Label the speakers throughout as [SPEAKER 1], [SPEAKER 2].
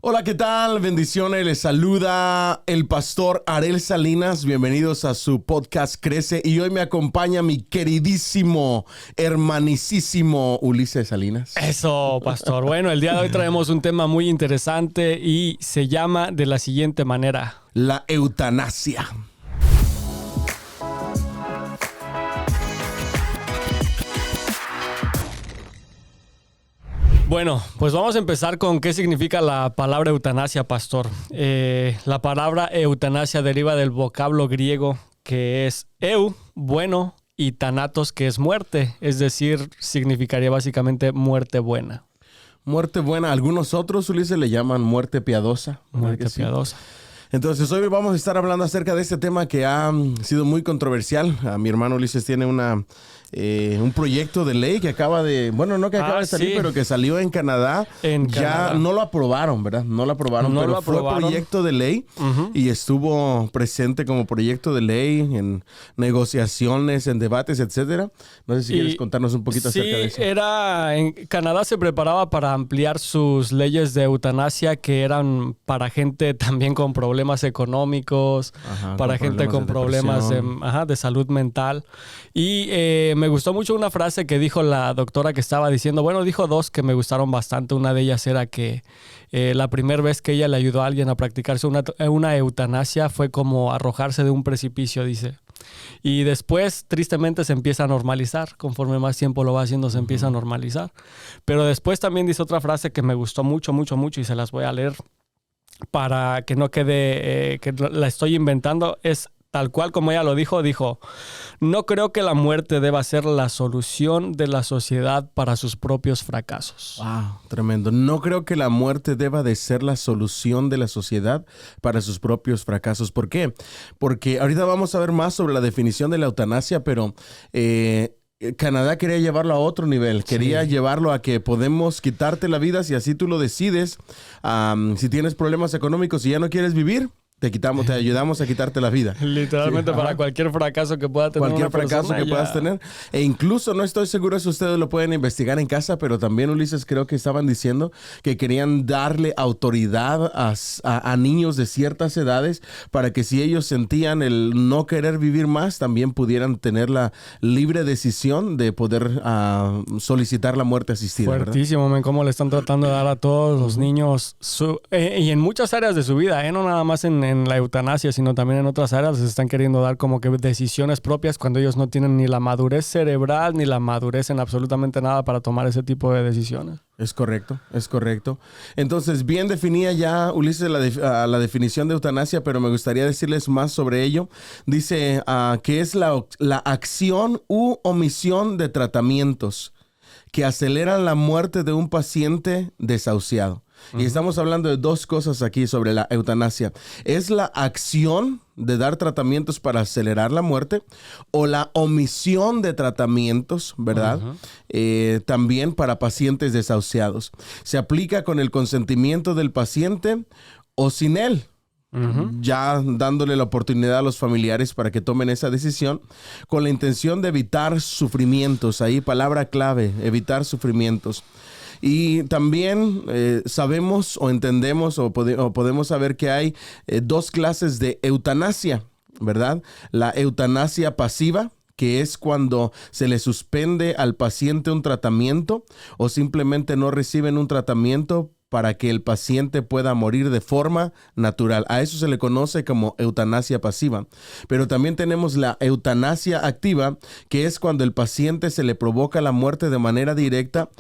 [SPEAKER 1] Hola, ¿qué tal? Bendiciones, les saluda el pastor Arel Salinas. Bienvenidos a su podcast Crece. Y hoy me acompaña mi queridísimo, hermanicísimo Ulises Salinas.
[SPEAKER 2] Eso, pastor. Bueno, el día de hoy traemos un tema muy interesante y se llama de la siguiente manera:
[SPEAKER 1] la eutanasia.
[SPEAKER 2] Bueno, pues vamos a empezar con qué significa la palabra eutanasia, pastor. La palabra eutanasia deriva del vocablo griego que es eu, bueno, y thanatos, que es muerte. Es decir, significaría básicamente muerte buena.
[SPEAKER 1] Muerte buena. Algunos otros, Ulises, le llaman muerte piadosa.
[SPEAKER 2] Muerte piadosa.
[SPEAKER 1] Entonces hoy vamos a estar hablando acerca de este tema que ha sido muy controversial. Mi hermano Ulises tiene un proyecto de ley que acaba de, no que acaba de salir,
[SPEAKER 2] sí,
[SPEAKER 1] pero que salió en Canadá. Ya no lo aprobaron, ¿verdad? No lo aprobaron,
[SPEAKER 2] No
[SPEAKER 1] pero
[SPEAKER 2] lo
[SPEAKER 1] fue
[SPEAKER 2] aprobaron.
[SPEAKER 1] proyecto de ley y estuvo presente como proyecto de ley en negociaciones, en debates, etcétera. No sé si quieres contarnos un poquito acerca de eso.
[SPEAKER 2] En Canadá se preparaba para ampliar sus leyes de eutanasia, que eran para gente también con problemas económicos, para gente con problemas de salud mental. Y me gustó mucho una frase que dijo la doctora que estaba diciendo. Bueno, dijo dos que me gustaron bastante. Una de ellas era que la primera vez que ella le ayudó a alguien a practicarse una eutanasia fue como arrojarse de un precipicio, dice. Y después, tristemente, se empieza a normalizar. Conforme más tiempo lo va haciendo, se empieza a normalizar. Pero después también dice otra frase que me gustó mucho, mucho, mucho, y se las voy a leer para que no quede que la estoy inventando. Es tal cual como ella lo dijo. Dijo: no creo que la muerte deba ser la solución de la sociedad para sus propios fracasos.
[SPEAKER 1] Wow, tremendo. No creo que la muerte deba de ser la solución de la sociedad para sus propios fracasos. ¿Por qué? Porque ahorita vamos a ver más sobre la definición de la eutanasia, pero Canadá quería llevarlo a otro nivel. Quería llevarlo a que podemos quitarte la vida si así tú lo decides. Si tienes problemas económicos y ya no quieres vivir, te ayudamos a quitarte la vida.
[SPEAKER 2] Literalmente, para cualquier fracaso que pueda tener
[SPEAKER 1] cualquier fracaso que puedas tener. E incluso, no estoy seguro si ustedes lo pueden investigar en casa, pero también, Ulises, creo que estaban diciendo que querían darle autoridad a niños de ciertas edades para que si ellos sentían el no querer vivir más, también pudieran tener la libre decisión de poder solicitar la muerte asistida.
[SPEAKER 2] Fuertísimo, ¿verdad? Cómo le están tratando de dar a todos los niños y en muchas áreas de su vida, no nada más en la eutanasia, sino también en otras áreas. Les están queriendo dar como que decisiones propias cuando ellos no tienen ni la madurez cerebral ni la madurez en absolutamente nada para tomar ese tipo de decisiones.
[SPEAKER 1] Es correcto, es correcto. Entonces, bien definía ya Ulises la definición de eutanasia, pero me gustaría decirles más sobre ello. Dice que es la acción u omisión de tratamientos que aceleran la muerte de un paciente desahuciado. Y estamos hablando de dos cosas aquí sobre la eutanasia. ¿Es la acción de dar tratamientos para acelerar la muerte o la omisión de tratamientos, ¿verdad? También para pacientes desahuciados. Se aplica con el consentimiento del paciente o sin él. Ya dándole la oportunidad a los familiares para que tomen esa decisión con la intención de evitar sufrimientos. Ahí palabra clave, evitar sufrimientos. Y también sabemos o entendemos o podemos saber que hay dos clases de eutanasia, ¿verdad? La eutanasia pasiva, que es cuando se le suspende al paciente un tratamiento o simplemente no reciben un tratamiento para que el paciente pueda morir de forma natural. A eso se le conoce como eutanasia pasiva. Pero también tenemos la eutanasia activa, que es cuando el paciente se le provoca la muerte de manera directa.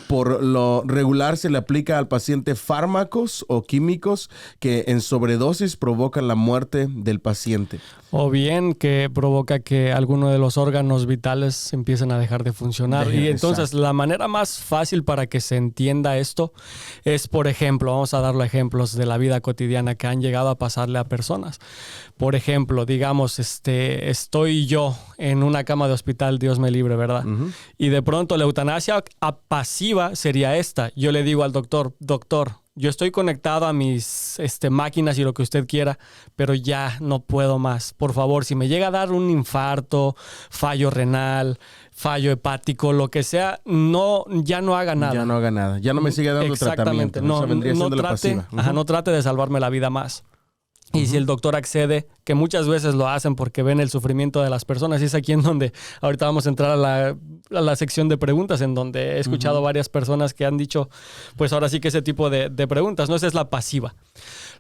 [SPEAKER 1] Por lo regular se le aplica al paciente fármacos o químicos que en sobredosis provocan la muerte del paciente.
[SPEAKER 2] O bien que provoca que alguno de los órganos vitales empiecen a dejar de funcionar. Y entonces la manera más fácil para que se entienda esto es, por ejemplo, vamos a darle ejemplos de la vida cotidiana que han llegado a pasarle a personas. Por ejemplo, digamos, estoy yo en una cama de hospital, Dios me libre, ¿verdad? Y de pronto la eutanasia pasiva sería esta. Yo le digo al doctor, Yo estoy conectado a mis máquinas y lo que usted quiera, pero ya no puedo más. Por favor, si me llega a dar un infarto, fallo renal, fallo hepático, lo que sea, ya no haga nada.
[SPEAKER 1] Ya no haga nada. Ya no me siga dando tratamiento.
[SPEAKER 2] No trate de salvarme la vida más. Y si el doctor accede, que muchas veces lo hacen porque ven el sufrimiento de las personas, y es aquí en donde ahorita vamos a entrar a la sección de preguntas, en donde he escuchado varias personas que han dicho, pues ahora sí que ese tipo de preguntas, ¿no? Esa es la pasiva.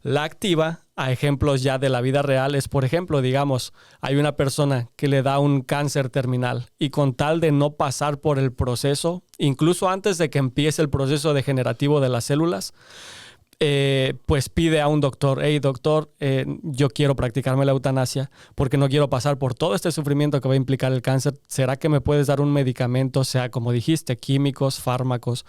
[SPEAKER 2] La activa, a ejemplos ya de la vida real, es, por ejemplo, digamos, hay una persona que le da un cáncer terminal y con tal de no pasar por el proceso, incluso antes de que empiece el proceso degenerativo de las células, pues pide a un doctor, hey doctor, yo quiero practicarme la eutanasia porque no quiero pasar por todo este sufrimiento que va a implicar el cáncer. ¿Será que me puedes dar un medicamento, sea como dijiste, químicos, fármacos,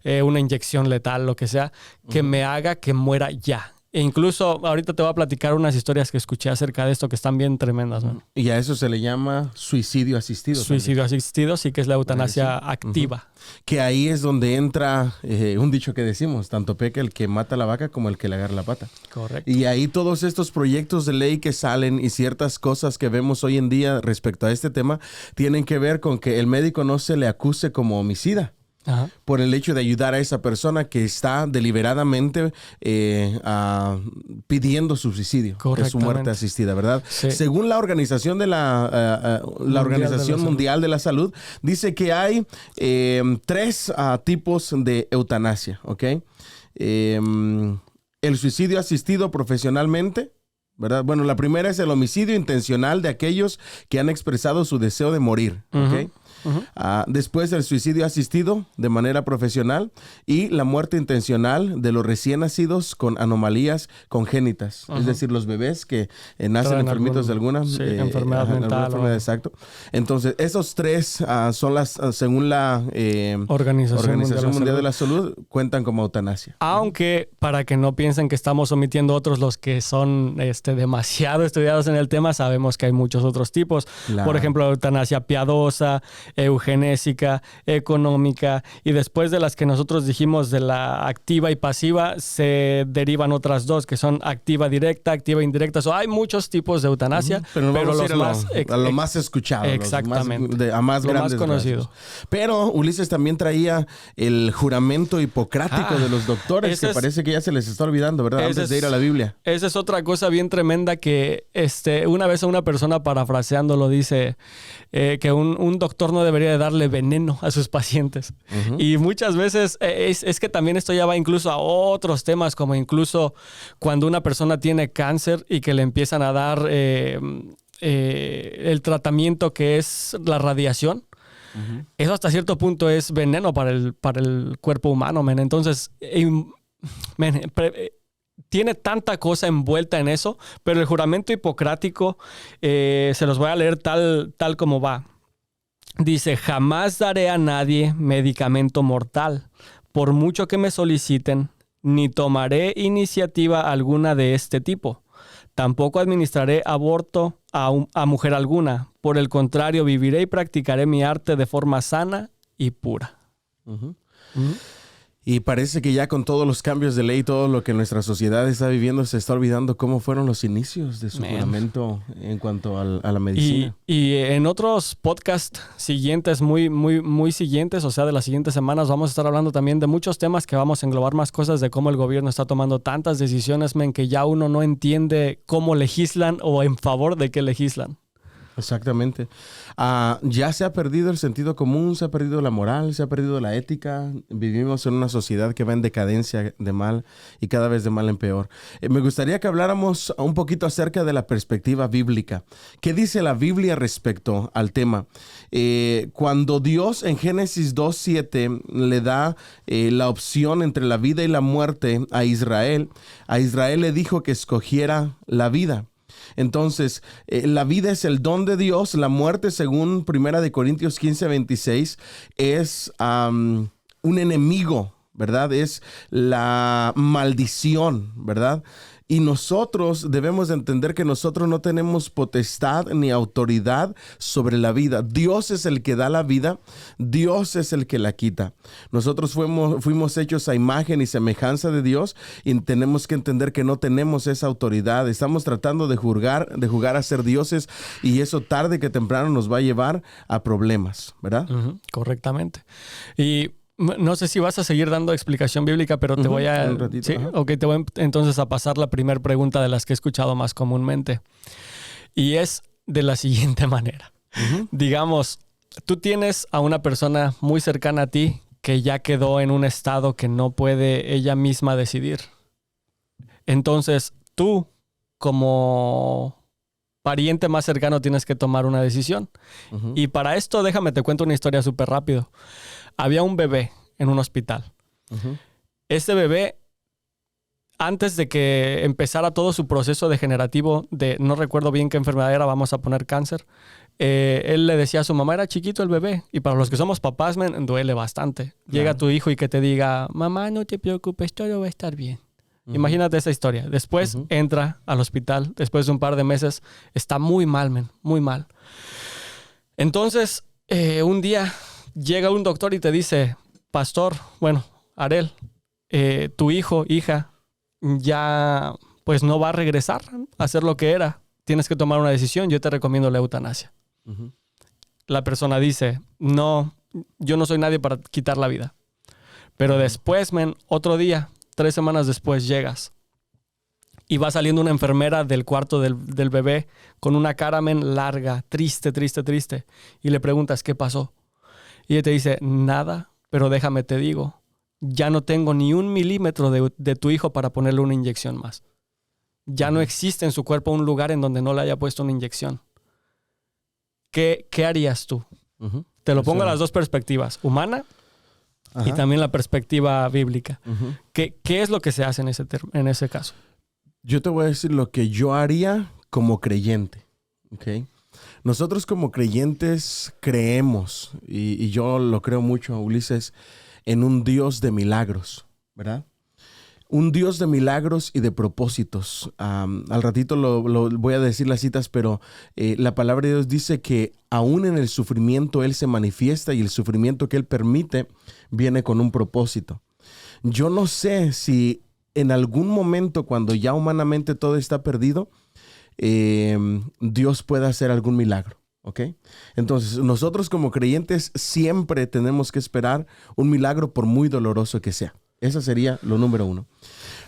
[SPEAKER 2] una inyección letal, lo que sea, que me haga que muera ya? E incluso ahorita te voy a platicar unas historias que escuché acerca de esto que están bien tremendas, ¿no?
[SPEAKER 1] Y a eso se le llama suicidio asistido.
[SPEAKER 2] Suicidio asistido, sí, que es la eutanasia activa.
[SPEAKER 1] Que ahí es donde entra un dicho que decimos, tanto peca el que mata la vaca como el que le agarra la pata.
[SPEAKER 2] Correcto.
[SPEAKER 1] Y ahí todos estos proyectos de ley que salen y ciertas cosas que vemos hoy en día respecto a este tema tienen que ver con que el médico no se le acuse como homicida. Ajá. Por el hecho de ayudar a esa persona que está deliberadamente pidiendo su suicidio, que es su muerte asistida, ¿verdad? Sí. Según la organización de la Organización Mundial de la Salud, dice que hay 3 tipos de eutanasia, ¿ok? El suicidio asistido profesionalmente, ¿verdad? Bueno, la primera es el homicidio intencional de aquellos que han expresado su deseo de morir, ¿ok? Después el suicidio asistido de manera profesional y la muerte intencional de los recién nacidos con anomalías congénitas, es decir, los bebés que nacen enfermitos de alguna
[SPEAKER 2] enfermedad mental.
[SPEAKER 1] Exacto. Entonces, esos 3 son las, según la Organización Mundial de la Salud, cuentan como eutanasia.
[SPEAKER 2] Aunque, para que no piensen que estamos omitiendo otros, los que son demasiado estudiados en el tema, sabemos que hay muchos otros tipos. Claro. Por ejemplo, eutanasia piadosa, eugenésica, económica, y después de las que nosotros dijimos de la activa y pasiva, se derivan otras 2 que son activa directa, activa indirecta. Hay muchos tipos de eutanasia,
[SPEAKER 1] pero los más a lo más escuchado,
[SPEAKER 2] exactamente,
[SPEAKER 1] a más
[SPEAKER 2] lo
[SPEAKER 1] grandes,
[SPEAKER 2] más conocido.
[SPEAKER 1] Gracias. Pero Ulises también traía el juramento hipocrático de los doctores, que parece que ya se les está olvidando, ¿verdad? Antes de ir a la Biblia.
[SPEAKER 2] Esa es otra cosa bien tremenda que una vez a una persona, parafraseando, lo dice, que un doctor no debería de darle veneno a sus pacientes. Y muchas veces es que también esto ya va incluso a otros temas, como incluso cuando una persona tiene cáncer y que le empiezan a dar el tratamiento que es la radiación. Eso hasta cierto punto es veneno para el cuerpo humano, men. Entonces, tiene tanta cosa envuelta en eso, pero el juramento hipocrático, se los voy a leer tal como va. Dice: jamás daré a nadie medicamento mortal, por mucho que me soliciten, ni tomaré iniciativa alguna de este tipo. Tampoco administraré aborto a mujer alguna. Por el contrario, viviré y practicaré mi arte de forma sana y pura.
[SPEAKER 1] Y parece que ya con todos los cambios de ley, todo lo que nuestra sociedad está viviendo, se está olvidando cómo fueron los inicios de su juramento en cuanto a la medicina.
[SPEAKER 2] Y en otros podcasts siguientes, muy, muy, muy siguientes, o sea, de las siguientes semanas, vamos a estar hablando también de muchos temas que vamos a englobar más cosas de cómo el gobierno está tomando tantas decisiones, que ya uno no entiende cómo legislan o en favor de qué legislan.
[SPEAKER 1] Exactamente. Ya se ha perdido el sentido común, se ha perdido la moral, se ha perdido la ética. Vivimos en una sociedad que va en decadencia de mal y cada vez de mal en peor. Me gustaría que habláramos un poquito acerca de la perspectiva bíblica. ¿Qué dice la Biblia respecto al tema? Cuando Dios en Génesis 2:7 le da la opción entre la vida y la muerte a Israel le dijo que escogiera la vida. Entonces, la vida es el don de Dios. La muerte, según 1 Corintios 15:26, es un enemigo, ¿verdad? Es la maldición, ¿verdad? Y nosotros debemos de entender que nosotros no tenemos potestad ni autoridad sobre la vida. Dios es el que da la vida, Dios es el que la quita. Nosotros fuimos hechos a imagen y semejanza de Dios y tenemos que entender que no tenemos esa autoridad. Estamos tratando de jugar a ser dioses y eso tarde que temprano nos va a llevar a problemas, ¿verdad?
[SPEAKER 2] Correctamente. Y no sé si vas a seguir dando explicación bíblica, pero te voy a...
[SPEAKER 1] Un ratito,
[SPEAKER 2] ¿sí? Ok, te voy entonces a pasar la primera pregunta de las que he escuchado más comúnmente. Y es de la siguiente manera. Digamos, tú tienes a una persona muy cercana a ti que ya quedó en un estado que no puede ella misma decidir. Entonces, tú, como pariente más cercano, tienes que tomar una decisión. Y para esto, déjame te cuento una historia súper rápido. Había un bebé en un hospital. Ese bebé, antes de que empezara todo su proceso degenerativo de, no recuerdo bien qué enfermedad era, vamos a poner cáncer, él le decía a su mamá, era chiquito el bebé. Y para los que somos papás, duele bastante. Claro. Llega tu hijo y que te diga, mamá, no te preocupes, todo va a estar bien. Imagínate esa historia. Después entra al hospital, después de un par de meses, está muy mal, muy mal. Entonces, un día llega un doctor y te dice, pastor, bueno, Arel, tu hijo, hija, ya pues no va a regresar a ser lo que era. Tienes que tomar una decisión. Yo te recomiendo la eutanasia. La persona dice, no, yo no soy nadie para quitar la vida. Pero después, otro día, 3 semanas después, llegas y va saliendo una enfermera del cuarto del bebé con una cara, larga, triste. Y le preguntas, ¿qué pasó? Y ella te dice, nada, pero déjame te digo, ya no tengo ni 1 milímetro de tu hijo para ponerle una inyección más. Ya no existe en su cuerpo un lugar en donde no le haya puesto una inyección. ¿Qué harías tú? Te lo pongo a las dos perspectivas, humana y también la perspectiva bíblica. ¿Qué es lo que se hace en ese caso?
[SPEAKER 1] Yo te voy a decir lo que yo haría como creyente, ¿ok? Nosotros como creyentes creemos, y yo lo creo mucho, Ulises, en un Dios de milagros, ¿verdad? Un Dios de milagros y de propósitos. Al ratito lo voy a decir las citas, pero la palabra de Dios dice que aún en el sufrimiento Él se manifiesta y el sufrimiento que Él permite viene con un propósito. Yo no sé si en algún momento cuando ya humanamente todo está perdido, Dios puede hacer algún milagro, ¿ok? Entonces, nosotros como creyentes siempre tenemos que esperar un milagro por muy doloroso que sea. Esa sería lo número 1.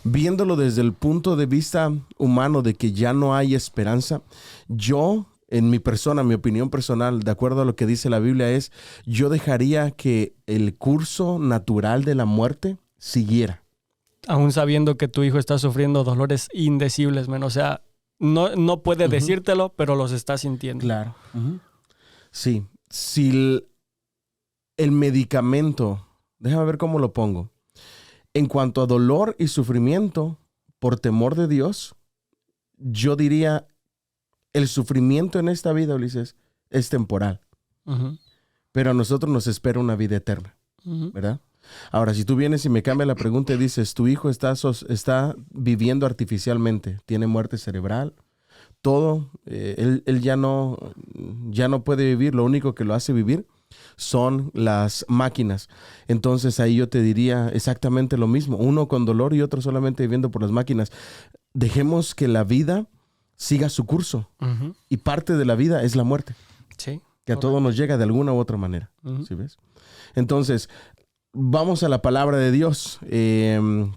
[SPEAKER 1] Viéndolo desde el punto de vista humano de que ya no hay esperanza, yo, en mi persona, mi opinión personal, de acuerdo a lo que dice la Biblia, es yo dejaría que el curso natural de la muerte siguiera.
[SPEAKER 2] Aún sabiendo que tu hijo está sufriendo dolores indecibles, o sea, no puede decírtelo, pero los está sintiendo.
[SPEAKER 1] Claro. Sí. Si el medicamento, déjame ver cómo lo pongo. En cuanto a dolor y sufrimiento, por temor de Dios, yo diría, el sufrimiento en esta vida, Ulises, es temporal. Pero a nosotros nos espera una vida eterna, ¿verdad? Ahora, si tú vienes y me cambias la pregunta y dices, tu hijo está viviendo artificialmente, tiene muerte cerebral, todo, él ya no puede vivir, lo único que lo hace vivir son las máquinas. Entonces ahí yo te diría exactamente lo mismo, uno con dolor y otro solamente viviendo por las máquinas. Dejemos que la vida siga su curso y parte de la vida es la muerte.
[SPEAKER 2] Sí.
[SPEAKER 1] Que a todos nos llega de alguna u otra manera. ¿Sí ves? Entonces, vamos a la palabra de Dios,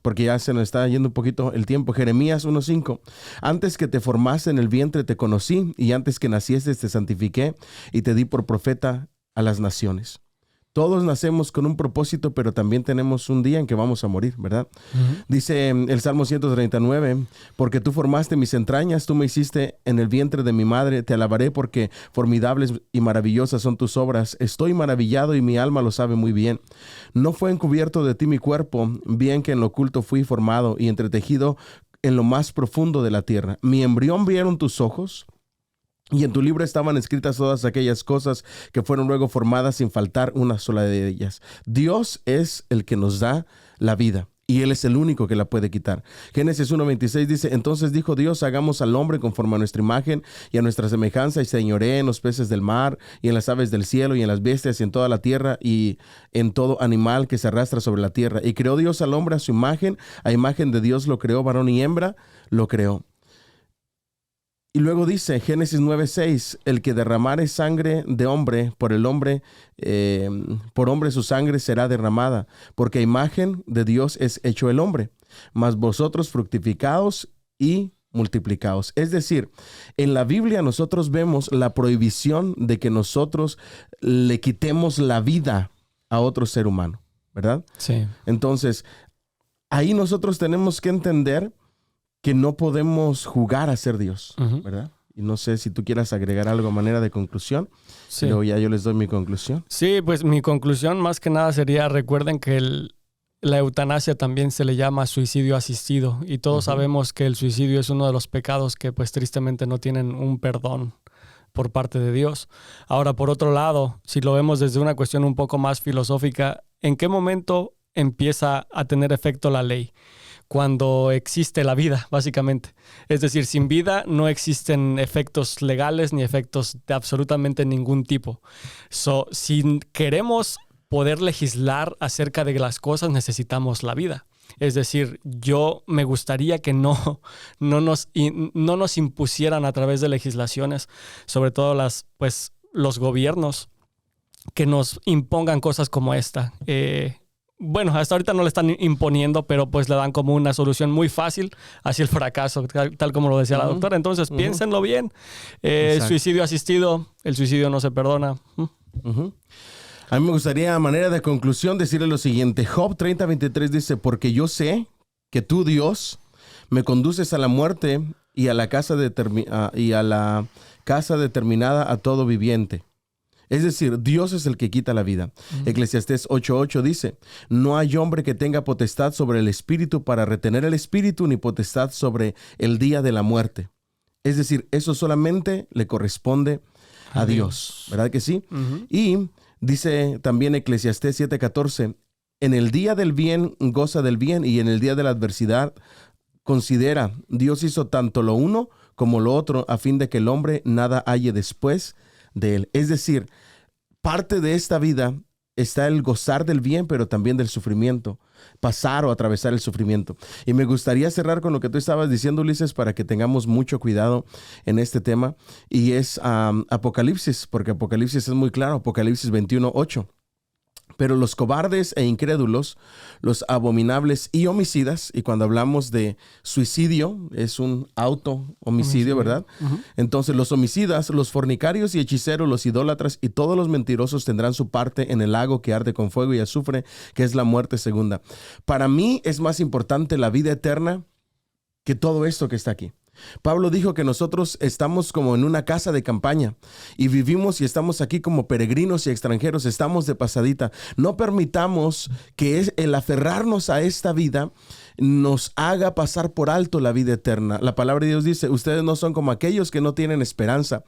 [SPEAKER 1] porque ya se nos está yendo un poquito el tiempo. Jeremías 1:5. Antes que te formase en el vientre te conocí, y antes que nacieses te santifiqué, y te di por profeta a las naciones. Todos nacemos con un propósito, pero también tenemos un día en que vamos a morir, ¿verdad? Dice el Salmo 139, porque tú formaste mis entrañas, tú me hiciste en el vientre de mi madre, te alabaré porque formidables y maravillosas son tus obras. Estoy maravillado y mi alma lo sabe muy bien. No fue encubierto de ti mi cuerpo, bien que en lo oculto fui formado y entretejido en lo más profundo de la tierra. Mi embrión vieron tus ojos, y en tu libro estaban escritas todas aquellas cosas que fueron luego formadas sin faltar una sola de ellas. Dios es el que nos da la vida. Y Él es el único que la puede quitar. Génesis 1:26 dice, entonces dijo Dios, hagamos al hombre conforme a nuestra imagen y a nuestra semejanza, y señoree en los peces del mar, y en las aves del cielo, y en las bestias, y en toda la tierra, y en todo animal que se arrastra sobre la tierra. Y creó Dios al hombre a imagen de Dios lo creó, varón y hembra lo creó. Y luego dice, Génesis 9:6, el que derramare sangre de hombre, por hombre su sangre será derramada, porque a imagen de Dios es hecho el hombre, mas vosotros fructificaos y multiplicaos. Es decir, en la Biblia nosotros vemos la prohibición de que nosotros le quitemos la vida a otro ser humano, ¿verdad?
[SPEAKER 2] Sí.
[SPEAKER 1] Entonces, ahí nosotros tenemos que entender que no podemos jugar a ser Dios, ¿verdad? Y no sé si tú quieras agregar algo a manera de conclusión. Sí. Luego ya yo les doy mi conclusión.
[SPEAKER 2] Sí, pues mi conclusión más que nada sería, recuerden que la eutanasia también se le llama suicidio asistido. Y todos sabemos que el suicidio es uno de los pecados que pues tristemente no tienen un perdón por parte de Dios. Ahora, por otro lado, si lo vemos desde una cuestión un poco más filosófica, ¿en qué momento empieza a tener efecto la ley? Cuando existe la vida, básicamente. Es decir, sin vida no existen efectos legales ni efectos de absolutamente ningún tipo. Si queremos poder legislar acerca de las cosas, necesitamos la vida. Es decir, yo me gustaría que no nos impusieran a través de legislaciones, sobre todo los gobiernos, que nos impongan cosas como esta. Bueno, hasta ahorita no le están imponiendo, pero pues le dan como una solución muy fácil hacia el fracaso, tal como lo decía la doctora. Entonces, piénsenlo bien. Suicidio asistido, el suicidio no se perdona.
[SPEAKER 1] A mí me gustaría, a manera de conclusión, decirle lo siguiente. Job 30:23 dice, porque yo sé que tú, Dios, me conduces a la muerte y a la casa determinada a todo viviente. Es decir, Dios es el que quita la vida. Eclesiastés 8:8 dice, no hay hombre que tenga potestad sobre el espíritu para retener el espíritu, ni potestad sobre el día de la muerte. Es decir, eso solamente le corresponde a Dios. ¿Verdad que sí? Y dice también Eclesiastés 7:14, en el día del bien goza del bien, y en el día de la adversidad considera, Dios hizo tanto lo uno como lo otro, a fin de que el hombre nada halle después de él. Es decir, parte de esta vida está el gozar del bien, pero también del sufrimiento, pasar o atravesar el sufrimiento. Y me gustaría cerrar con lo que tú estabas diciendo, Ulises, para que tengamos mucho cuidado en este tema, y es Apocalipsis, porque Apocalipsis es muy claro, Apocalipsis 21:8. Pero los cobardes e incrédulos, los abominables y homicidas, y cuando hablamos de suicidio, es un auto-homicidio, ¿verdad? Entonces los homicidas, los fornicarios y hechiceros, los idólatras y todos los mentirosos tendrán su parte en el lago que arde con fuego y azufre, que es la muerte segunda. Para mí es más importante la vida eterna que todo esto que está aquí. Pablo dijo que nosotros estamos como en una casa de campaña y vivimos y estamos aquí como peregrinos y extranjeros, estamos de pasadita. No permitamos que el aferrarnos a esta vida nos haga pasar por alto la vida eterna. La palabra de Dios dice, ustedes no son como aquellos que no tienen esperanza.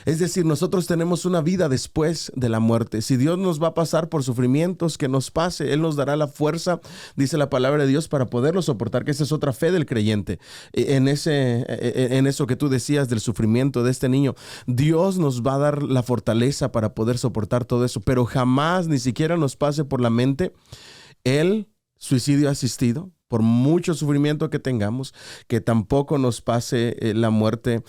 [SPEAKER 1] Es decir, nosotros tenemos una vida después de la muerte. Si Dios nos va a pasar por sufrimientos, que nos pase. Él nos dará la fuerza, dice la palabra de Dios, para poderlo soportar, que esa es otra fe del creyente. En eso que tú decías del sufrimiento de este niño, Dios nos va a dar la fortaleza para poder soportar todo eso, pero jamás ni siquiera nos pase por la mente el suicidio asistido, por mucho sufrimiento que tengamos, que tampoco nos pase la muerte,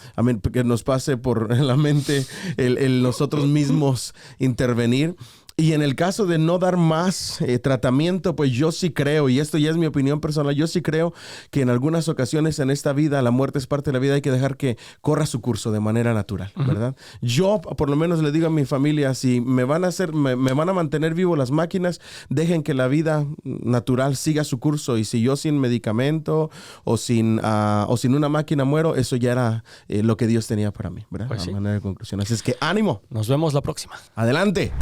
[SPEAKER 1] que nos pase por la mente el nosotros mismos intervenir. Y en el caso de no dar más tratamiento, pues yo sí creo, y esto ya es mi opinión personal, yo sí creo que en algunas ocasiones en esta vida, la muerte es parte de la vida, hay que dejar que corra su curso de manera natural, ¿verdad? Yo por lo menos le digo a mi familia, si me van a mantener vivo las máquinas, dejen que la vida natural siga su curso, y si yo sin medicamento o sin una máquina muero, eso ya era lo que Dios tenía para mí, ¿verdad? Pues sí. A manera de conclusión. Así es que ánimo.
[SPEAKER 2] Nos vemos la próxima.
[SPEAKER 1] Adelante.